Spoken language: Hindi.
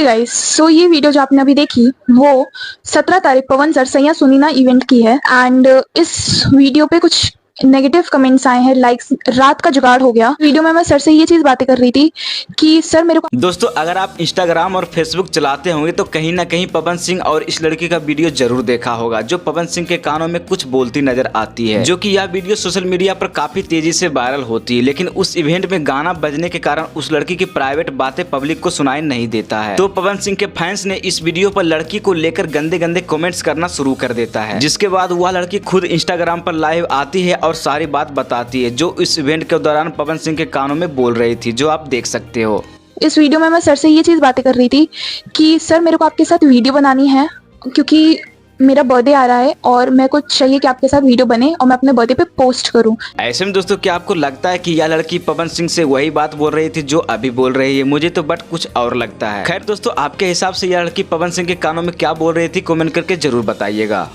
गाइस, सो ये वीडियो जो आपने अभी देखी वो 17 तारीख पवन सर सैया सुनीना इवेंट की है। एंड इस वीडियो पे कुछ नेगेटिव कमेंट्स आए हैं, लाइक्स रात का जुगाड़ हो गया। वीडियो में मैं सर से ये चीज बातें कर रही थी कि सर मेरे को दोस्तों, अगर आप इंस्टाग्राम और फेसबुक चलाते होंगे तो कहीं ना कहीं पवन सिंह और इस लड़की का वीडियो जरूर देखा होगा, जो पवन सिंह के कानों में कुछ बोलती नजर आती है, जो कि यह वीडियो सोशल मीडिया पर काफी तेजी से वायरल होती है। लेकिन उस इवेंट में गाना बजने के कारण उस लड़की की प्राइवेट बातें पब्लिक को सुनाई नहीं देता है। तो पवन सिंह के फैंस ने इस वीडियो पर लड़की को लेकर गंदे गंदे कमेंट्स करना शुरू कर देता है, जिसके बाद वह लड़की खुद इंस्टाग्राम पर लाइव आती है और सारी बात बताती है जो इस इवेंट के दौरान पवन सिंह के कानों में बोल रही थी, जो आप देख सकते हो। इस वीडियो में मैं सर से ये चीज बातें कर रही थी कि सर मेरे को आपके साथ वीडियो बनानी है, क्योंकि मेरा बर्थडे आ रहा है और मेरे को चाहिए कि आपके साथ वीडियो बने और मैं अपने बर्थडे पे पोस्ट करूं। ऐसे में दोस्तों, क्या आपको लगता है कि यह लड़की पवन सिंह से वही बात बोल रही थी जो अभी बोल रही है? मुझे तो बट कुछ और लगता है। खैर दोस्तों, आपके हिसाब से यह लड़की पवन सिंह के कानों में क्या बोल रही थी, कमेंट करके जरूर बताइएगा।